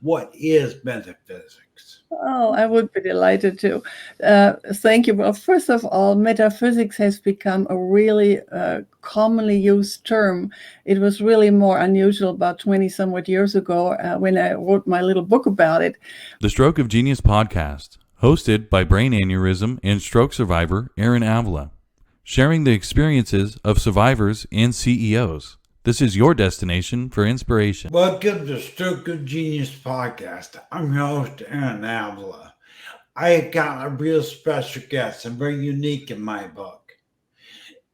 what is metaphysics? Oh, I would be delighted to. Thank you. Well, first of all, metaphysics has become a really commonly used term. It was really more unusual about 20 somewhat years ago when I wrote my little book about it. The Stroke of Genius podcast, hosted by brain aneurysm and stroke survivor Aaron Avila, sharing the experiences of survivors and CEOs. This is your destination for inspiration. Welcome to Stroke of Genius podcast. I'm your host, Aaron Avila. I got a real special guest and very unique in my book,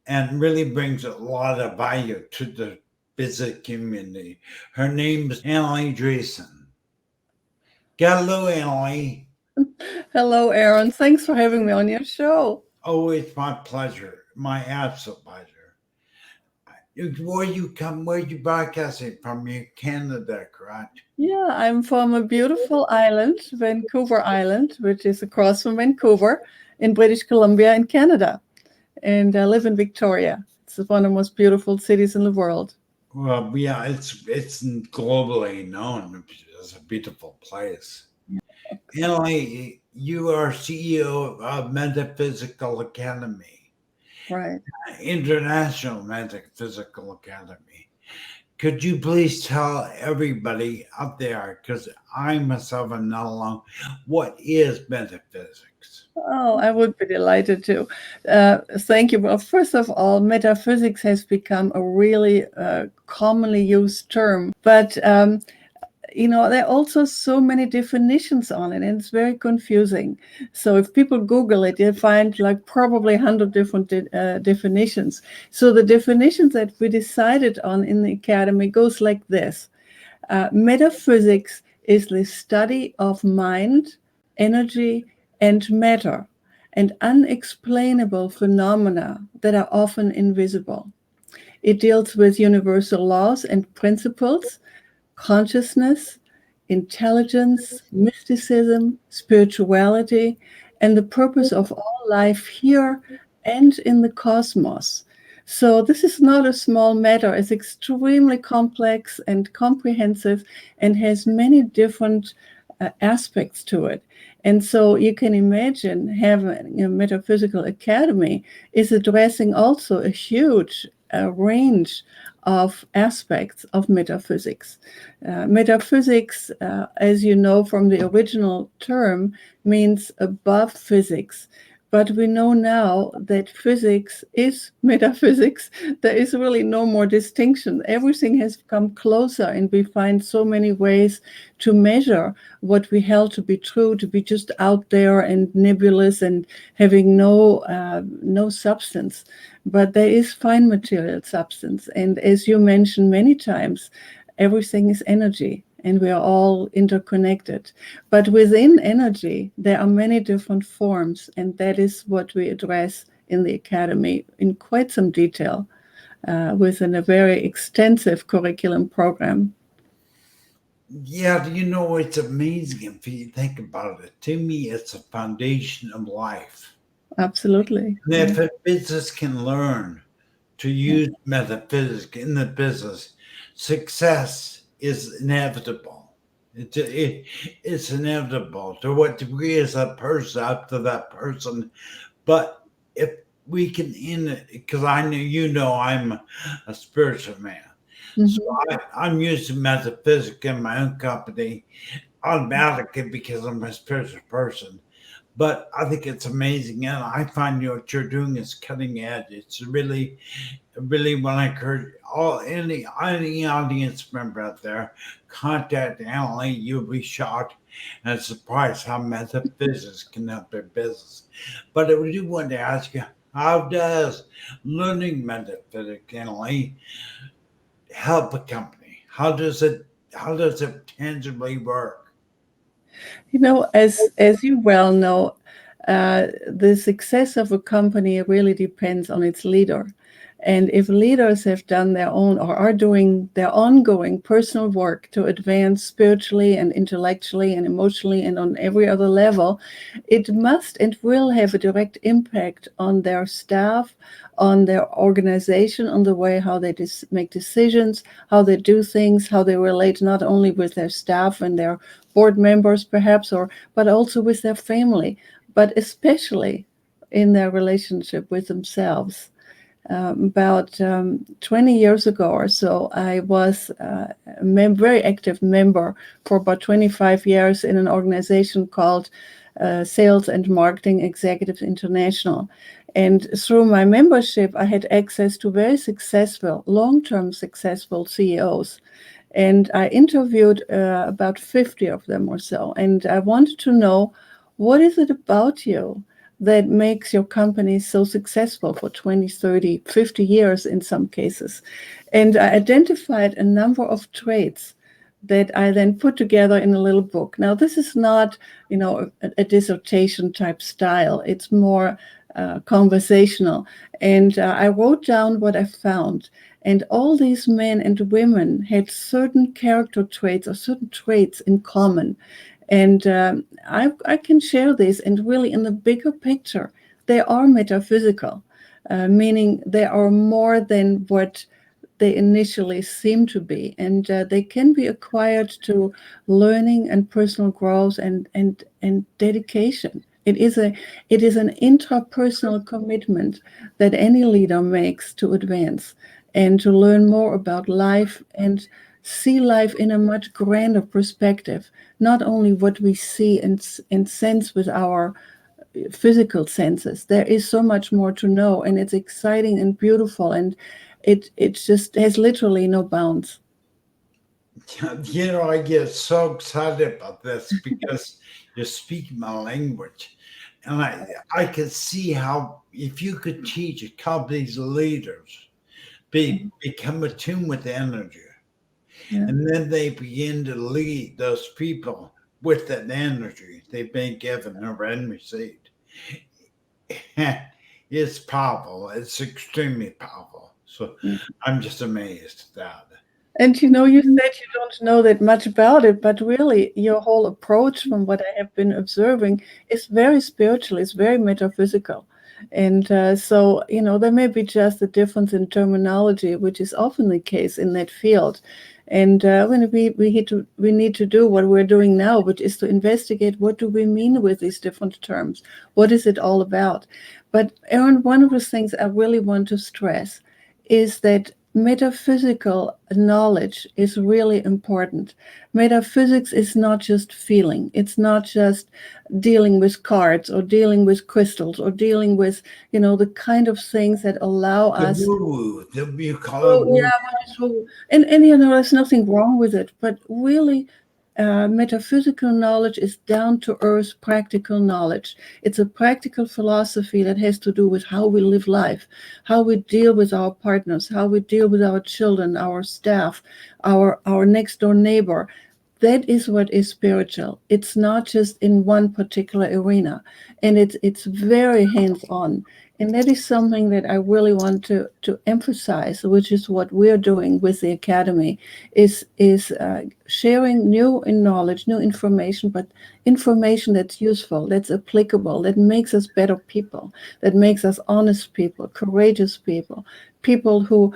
and really brings a lot of value to the business community. Her name is Annalie Dreesen. Hello, Annalie. Hello, Aaron. Thanks for having me on your show. Oh, it's my pleasure. My absolute pleasure. Where you broadcasting from? You're Canada, correct? Yeah, I'm from a beautiful island, Vancouver Island, which is across from Vancouver in British Columbia in Canada. And I live in Victoria. It's one of the most beautiful cities in the world. Well, yeah, it's globally known as a beautiful place. Annalie, you are CEO of Metaphysical Academy. Right. International Metaphysical Academy. Could you please tell everybody out there, because I myself am not alone, what is metaphysics? Oh, I would be delighted to. Thank you. Well, first of all, metaphysics has become a really commonly used term, but there are also so many definitions on it, and it's very confusing. So if people Google it, they find like probably 100 different definitions. So the definitions that we decided on in the academy goes like this. Metaphysics is the study of mind, energy, and matter, and unexplainable phenomena that are often invisible. It deals with universal laws and principles, consciousness, intelligence, mysticism, spirituality, and the purpose of all life here and in the cosmos. So this is not a small matter. It's extremely complex and comprehensive and has many different aspects to it. And so you can imagine having a metaphysical academy is addressing also a huge range of aspects of metaphysics. Metaphysics, as you know from the original term, means above physics. But we know now that physics is metaphysics. There is really no more distinction. Everything has come closer, and we find so many ways to measure what we held to be true, to be just out there and nebulous and having no substance. But there is fine material substance. And as you mentioned many times, everything is energy. And we are all interconnected. But within energy, there are many different forms, and that is what we address in the academy in quite some detail within a very extensive curriculum program. Yeah, it's amazing if you think about it. To me, it's a foundation of life. Absolutely. And if a business can learn to use metaphysics in the business, success is inevitable. It's inevitable. To what degree is that person up to that person? But if we can because I know I'm a spiritual man. So I'm using metaphysics in my own company automatically because I'm a spiritual person. But I think it's amazing, and I find what you're doing is cutting edge. It's really want to encourage any audience member out there, contact Annalie. You'll be shocked and surprised how metaphysics can help their business. But I do want to ask you, how does learning metaphysics, Annalie, help a company? How does it tangibly work? As you well know, the success of a company really depends on its leader. And if leaders have done their own or are doing their ongoing personal work to advance spiritually and intellectually and emotionally and on every other level, it must and will have a direct impact on their staff, on their organization, on the way how they make decisions, how they do things, how they relate not only with their staff and their board members perhaps, but also with their family, but especially in their relationship with themselves. About 20 years ago or so, I was a very active member for about 25 years in an organization called Sales and Marketing Executives International. And through my membership, I had access to very successful, long-term successful CEOs. And I interviewed about 50 of them or so. And I wanted to know, what is it about you that makes your company so successful for 20, 30, 50 years in some cases? And I identified a number of traits that I then put together in a little book. Now, this is not, a dissertation type style. It's more conversational. And I wrote down what I found. And all these men and women had certain character traits or certain traits in common. And I can share this, and really in the bigger picture, they are metaphysical, meaning they are more than what they initially seem to be. And they can be acquired to learning and personal growth and dedication. It is an intrapersonal commitment that any leader makes to advance and to learn more about life and see life in a much grander perspective, not only what we see and sense with our physical senses. There is so much more to know, and it's exciting and beautiful, and it just has literally no bounds. I get so excited about this because you speak my language. And I could see how if you could teach a company's leaders become attuned with energy, Yeah. and then they begin to lead those people with that energy they've been given or received. It's powerful. It's extremely powerful. So I'm just amazed at that. And you said you don't know that much about it, but really your whole approach, from what I have been observing, is very spiritual, it's very metaphysical. And so, there may be just a difference in terminology, which is often the case in that field. And when we need to do what we're doing now, which is to investigate, what do we mean with these different terms? What is it all about? But Aaron, one of the things I really want to stress is that metaphysical knowledge is really important. Metaphysics is not just feeling. It's not just dealing with cards or dealing with crystals or dealing with, the kind of things that allow us. Woo-woo, you call it Yeah, and there's nothing wrong with it, but really, metaphysical knowledge is down-to-earth practical knowledge. It's a practical philosophy that has to do with how we live life, how we deal with our partners, how we deal with our children, our staff, our next-door neighbor. That is what is spiritual. It's not just in one particular arena, and it's very hands-on. And that is something that I really want to emphasize, which is what we're doing with the Academy, is sharing new knowledge, new information, but information that's useful, that's applicable, that makes us better people, that makes us honest people, courageous people, people who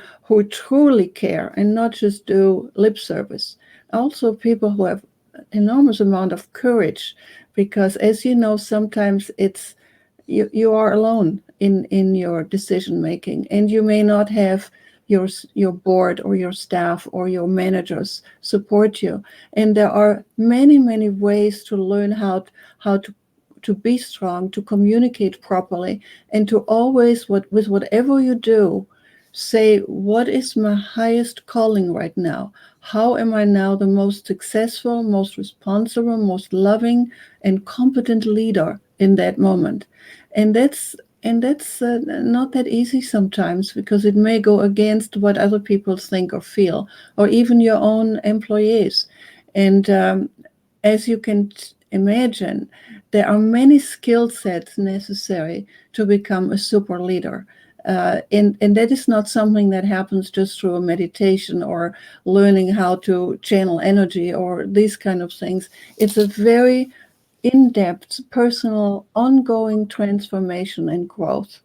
truly care and not just do lip service. Also people who have enormous amount of courage, because as you know, sometimes it's you are alone in your decision making, and you may not have your board or your staff or your managers support you. And there are many ways to learn how to be strong, to communicate properly, and to always, with whatever you do, say, what is my highest calling right now? How am I now the most successful, most responsible, most loving, and competent leader in that moment? And that's not that easy sometimes, because it may go against what other people think or feel, or even your own employees. And as you can imagine, there are many skill sets necessary to become a super leader. And that is not something that happens just through a meditation or learning how to channel energy or these kind of things. It's a very in-depth, personal, ongoing transformation and growth.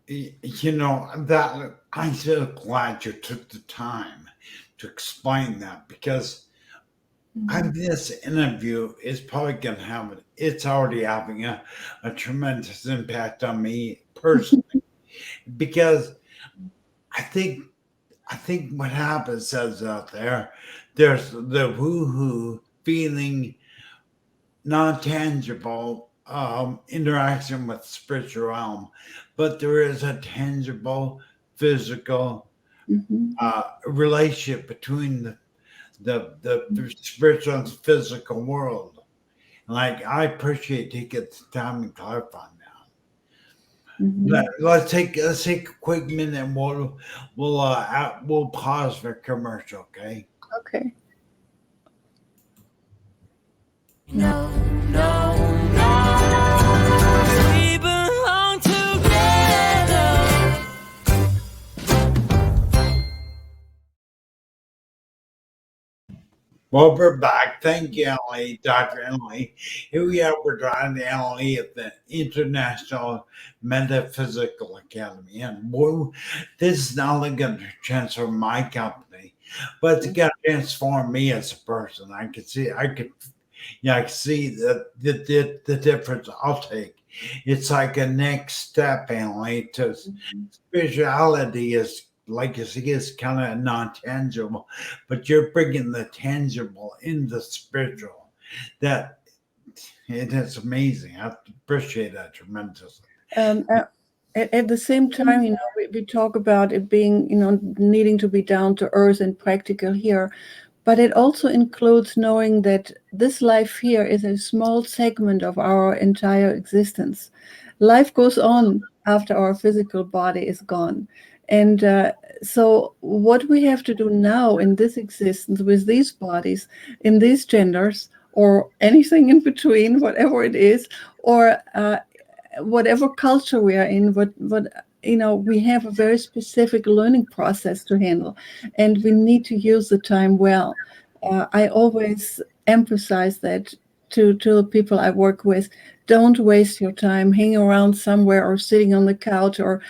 You know, that I'm so glad you took the time to explain that, because this interview is probably going to have, it's already having a tremendous impact on me personally, because I think what happens is out there's the woohoo feeling, non-tangible interaction with spiritual realm, but there is a tangible physical relationship between the spiritual and physical world. Like, I appreciate taking the time and clarifying that. Let's take a quick minute, and we'll pause for commercial. Okay. Okay. No, no, no. We belong together. Well, we're back. Thank you, Emily, Dr. Emily. Here we are with Dr. Emily at the International Metaphysical Academy. And this is not only going to transform my company, but it's going to transform me as a person. I can see the difference I'll take. It's like a next step, Emily, to spirituality is, like you see, is kind of non-tangible, but you're bringing the tangible in the spiritual. That it is amazing. I appreciate that tremendously. At the same time, we talk about it being, needing to be down to earth and practical here, but it also includes knowing that this life here is a small segment of our entire existence. Life goes on after our physical body is gone. And so what we have to do now in this existence with these bodies, in these genders, or anything in between, whatever it is, or whatever culture we are in, we have a very specific learning process to handle, and we need to use the time well. I always emphasize that to the people I work with. Don't waste your time hanging around somewhere or sitting on the couch or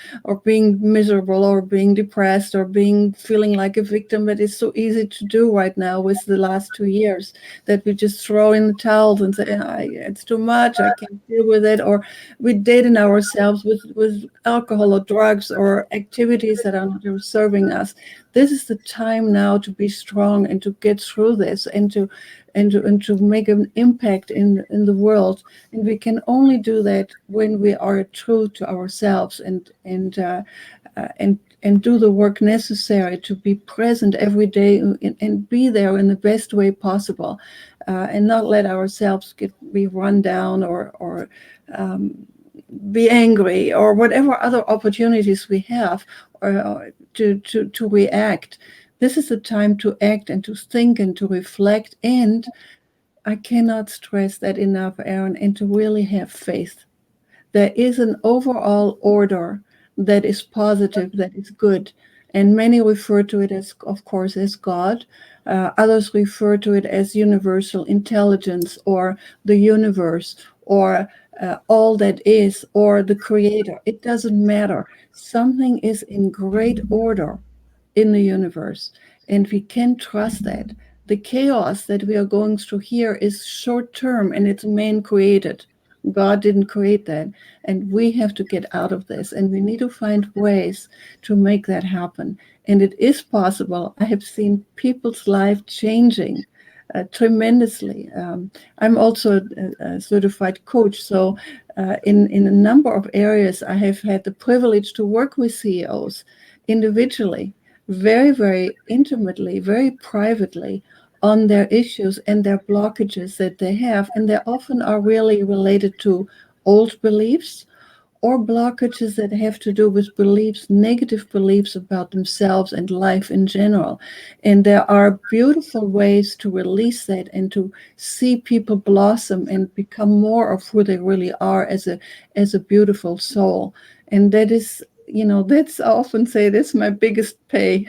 being miserable or being depressed or feeling like a victim. That is so easy to do right now with the last 2 years, that we just throw in the towels and say, it's too much, I can't deal with it. Or we deaden ourselves with alcohol or drugs or activities that are not serving us. This is the time now to be strong and to get through this and to make an impact in the world. And we can only do that when we are true to ourselves and do the work necessary to be present every day and be there in the best way possible, and not let ourselves be run down or be angry or whatever other opportunities we have to react. This is the time to act and to think and to reflect, and I cannot stress that enough, Aaron, and to really have faith. There is an overall order that is positive, that is good, and many refer to it as, of course, as God. Others refer to it as universal intelligence or the universe or all that is, or the creator. It doesn't matter. Something is in great order in the universe, and we can trust that. The chaos that we are going through here is short term, and it's man created. God didn't create that, and we have to get out of this, and we need to find ways to make that happen. And it is possible. I have seen people's life changing tremendously. I'm also a certified coach, so in a number of areas, I have had the privilege to work with CEOs individually, very, very intimately, very privately, on their issues and their blockages that they have. And they often are really related to old beliefs or blockages that have to do with beliefs, negative beliefs about themselves and life in general. And there are beautiful ways to release that and to see people blossom and become more of who they really are as a beautiful soul. And that is, that's, I often say, that's my biggest pay,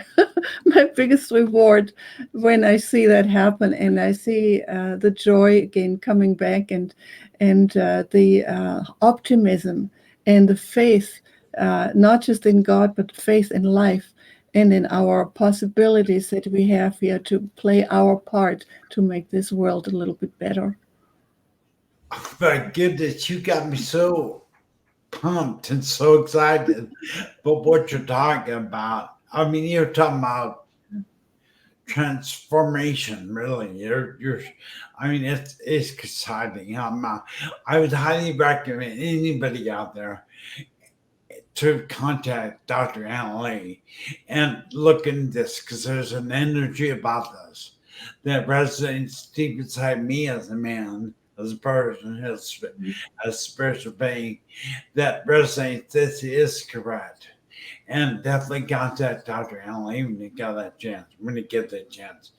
my biggest reward when I see that happen, and I see the joy again coming back, and the optimism and the faith, not just in God, but faith in life and in our possibilities that we have here to play our part to make this world a little bit better. My goodness, you got me so pumped and so excited about what you're talking about. I mean, you're talking about transformation, really. You're. I mean, it's exciting. I would highly recommend anybody out there to contact Dr. Anna Lee and look into this, because there's an energy about this that resonates deep inside me as a man, as a person, as a spiritual being, that resonates. This is correct. And definitely contact Dr. Anna Lee when you get that chance, when you get that chance.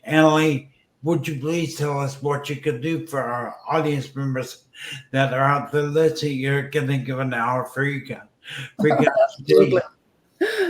Anna Lee, would you please tell us what you could do for our audience members that are out there listening? You're going to give an hour free. Absolutely.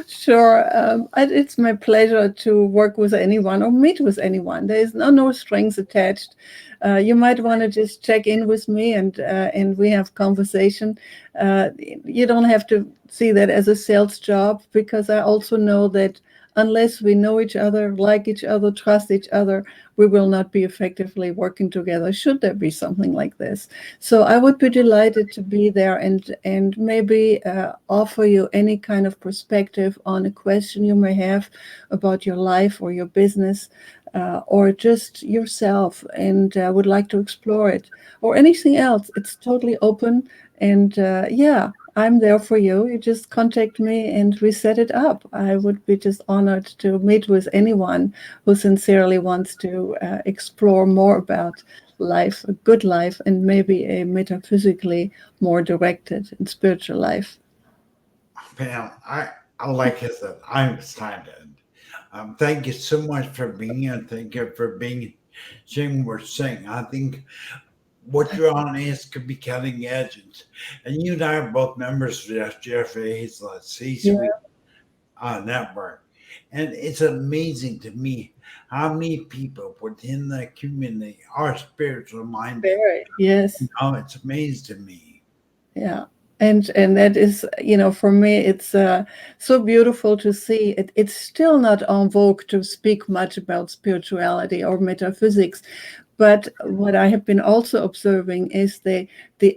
Sure. It's my pleasure to work with anyone or meet with anyone. There is no strings attached. You might want to just check in with me, and we have conversation. You don't have to see that as a sales job, because I also know that unless we know each other, like each other, trust each other, we will not be effectively working together, should there be something like this. So I would be delighted to be there and maybe offer you any kind of perspective on a question you may have about your life or your business, or just yourself, and would like to explore it, or anything else. It's totally open. And yeah, I'm there for you. You just contact me and we set it up. I would be just honored to meet with anyone who sincerely wants to explore more about life, a good life, and maybe a metaphysically more directed and spiritual life. Man, like I said, I'm excited. Thank you so much for being here. Thank you for saying what we're saying. I think what you're on could be cutting edge. And you and I are both members of Jeffrey Hazel's C-Suite network. And it's amazing to me how many people within the community are spiritual minded. Very, yes. It's amazing to me. Yeah. And that is, for me, it's so beautiful to see it. It's still not en vogue to speak much about spirituality or metaphysics. But what I have been also observing is the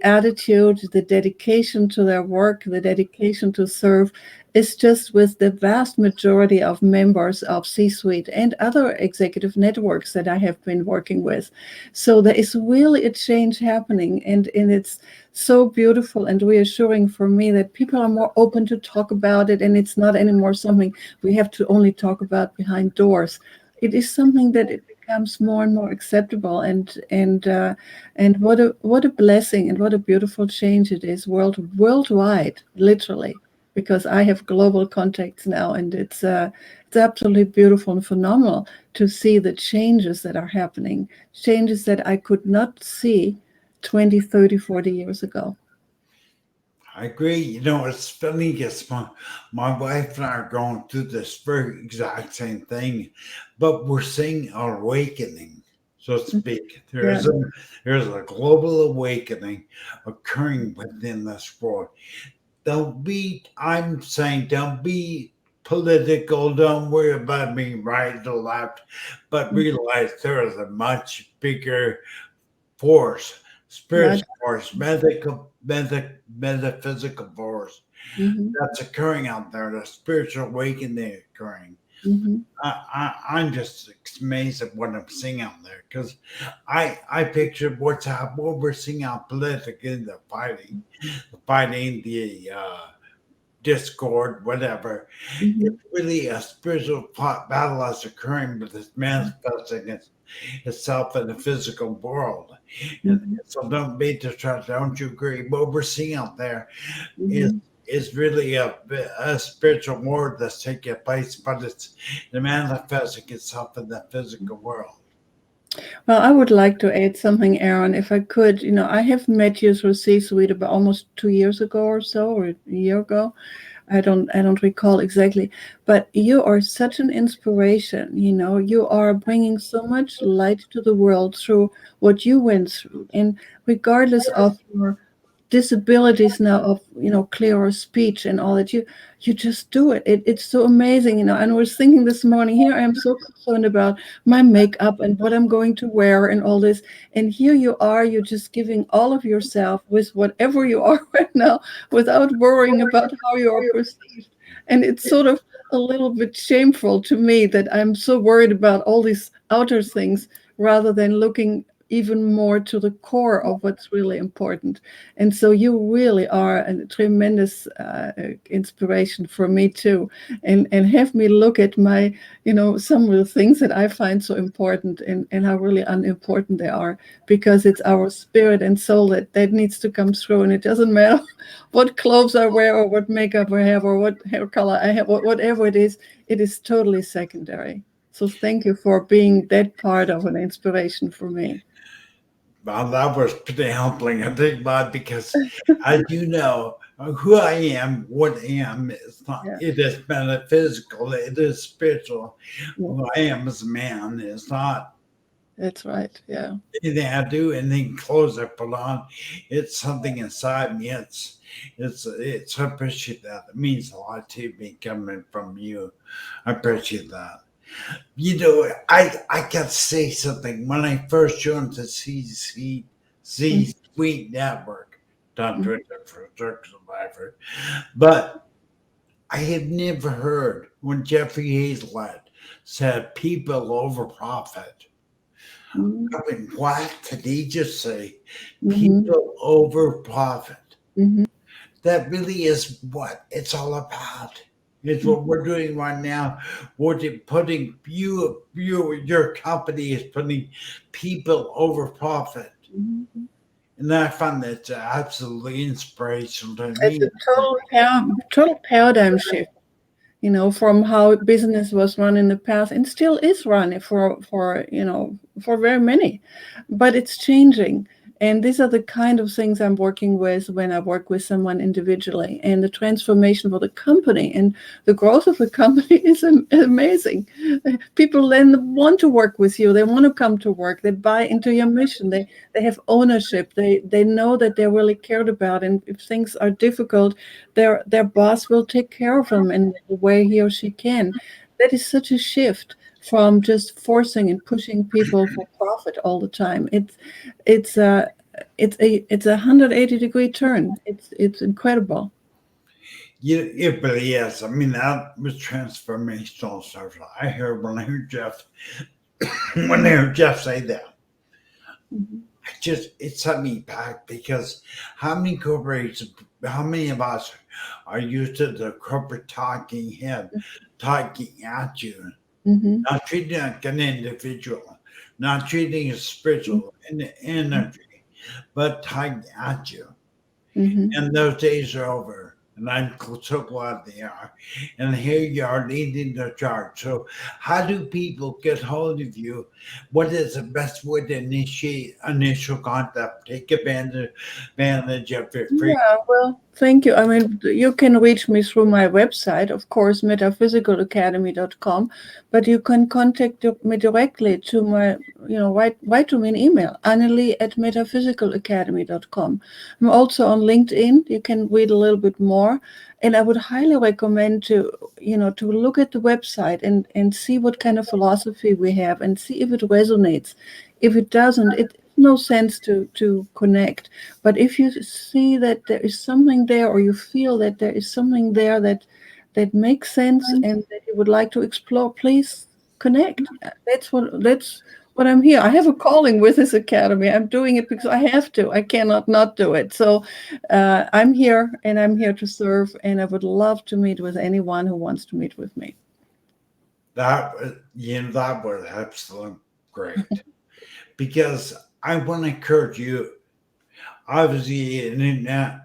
attitude, the dedication to their work, the dedication to serve is just with the vast majority of members of C-Suite and other executive networks that I have been working with. So there is really a change happening, and it's so beautiful and reassuring for me that people are more open to talk about it, and it's not anymore something we have to only talk about behind doors. It is something that it becomes more and more acceptable, and what a blessing and what a beautiful change it is worldwide, literally, because I have global contacts now, and it's absolutely beautiful and phenomenal to see the changes that are happening, changes that I could not see 20, 30, 40 years ago. I agree. It's funny because my wife and I are going through this very exact same thing, but we're seeing an awakening, so to speak. There's a global awakening occurring within this world. Don't be political. Don't worry about being right or left, but realize there is a much bigger force, spiritual force, metaphysical force that's occurring out there, the spiritual awakening occurring. I'm just amazed at what I'm seeing out there, because I picture what we're seeing out politically, the fighting, the discord, whatever. Mhm. It's really a spiritual battle that's occurring, but it's manifesting itself in the physical world. And Mhm. so don't be distracted. Don't you agree? What we're seeing out there is Mhm. is really a spiritual war that's taking place, but it's manifesting itself in the physical world. Well, I would like to add something, Aaron, if I could. I have met you through C-Suite about almost 2 years ago or so, or a year ago. I don't recall exactly, but you are such an inspiration. You are bringing so much light to the world through what you went through, and regardless of your disabilities now of clearer speech and all that, you just do it. It's so amazing. And I was thinking this morning, here I am so concerned about my makeup and what I'm going to wear and all this, and here you're just giving all of yourself with whatever you are right now, without worrying about how you are perceived. And it's sort of a little bit shameful to me that I'm so worried about all these outer things rather than looking even more to the core of what's really important. And so you really are a tremendous inspiration for me too, and have me look at my, some of the things that I find so important, and how really unimportant they are, because it's our spirit and soul that needs to come through. And it doesn't matter what clothes I wear or what makeup I have or what hair color I have, whatever it is totally secondary. So thank you for being that part of an inspiration for me. Well, that was pretty humbling, I think, Bob, because as you know, who I am, what I am, is not, Yeah. it is metaphysical, it is spiritual. Yeah, Who I am as a man is not that's right. Yeah. anything I do, anything clothes I put on. It's something inside me. It's I appreciate that. It means a lot to me coming from you. I appreciate that. I can say something. When I first joined the Mhm. C-Suite Network, Mhm. Doctrine for Drug Survivor, but I had never heard when Jeffrey Hazlett said people over profit. Mhm. I mean, what did he just say? Mhm. People over profit. Mhm. That really is what it's all about. It's Mhm. what we're doing right now. Putting your company is putting people over profit, Mhm. and I find that absolutely inspirational to It's me. a total paradigm shift, from how business was run in the past and still is run for very many, but it's changing. And these are the kind of things I'm working with when I work with someone individually, and the transformation for the company and the growth of the company is amazing. People then want to work with you. They want to come to work. They buy into your mission. They have ownership. They know that they're really cared about. And if things are difficult, their boss will take care of them in the way he or she can. That is such a shift from just forcing and pushing people for profit all the time. It's a it's a 180-degree turn. It's incredible. It really is. I mean, that was transformational stuff. I heard when I heard Jeff when I heard Jeff say that. Mhm. It set me back because how many corporations, how many of us are used to the corporate talking head, talking at you, Mhm. not treating you like an individual, not treating you spiritual energy, but talking at you. Mhm. And those days are over. And I'm so glad they are. And here you are leading the charge. So, how do people get hold of you? What is the best way to initiate initial contact? Take advantage of your free. Yeah, well, thank you. I mean, you can reach me through my website, of course, metaphysicalacademy.com, but you can contact me directly to my, write to me an email, annelie@metaphysicalacademy.com. I'm also on LinkedIn. You can read a little bit more. And I would highly recommend to look at the website and see what kind of philosophy we have and see if it resonates. If it doesn't, it's no sense to connect. But if you see that there is something there, or you feel that there is something there that makes sense and that you would like to explore, please connect. That's but I'm here. I have a calling with this academy. I'm doing it because I have to. I cannot not do it. So I'm here, and I'm here to serve, and I would love to meet with anyone who wants to meet with me. That was absolutely great. Because I want to encourage you. Obviously, an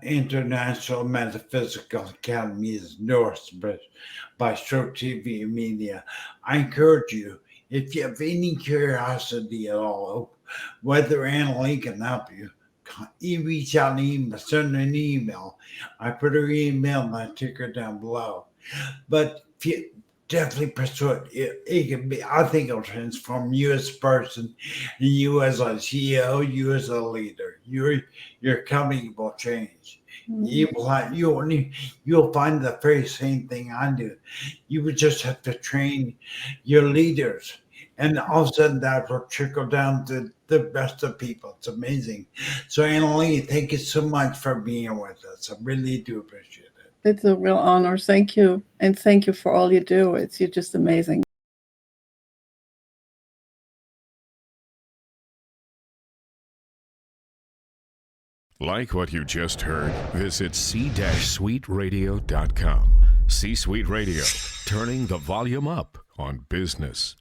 International Metaphysical Academy is endorsed by Stroke TV Media. I encourage you, if you have any curiosity at all, whether Annalee can help you, reach out and email, send an email. I put her email and I took her down below. But if you definitely pursue it, it can be, I think it'll transform you as a person, and you as a CEO, you as a leader. Your company will change. Mm-hmm. You'll find the very same thing I do. You would just have to train your leaders, and all of a sudden that will trickle down to the rest of people. It's amazing. So Annalee, thank you so much for being with us. I really do appreciate it. It's a real honor. Thank you. And thank you for all you do. You're just amazing. Like what you just heard? Visit c-suiteradio.com. C-Suite Radio, turning the volume up on business.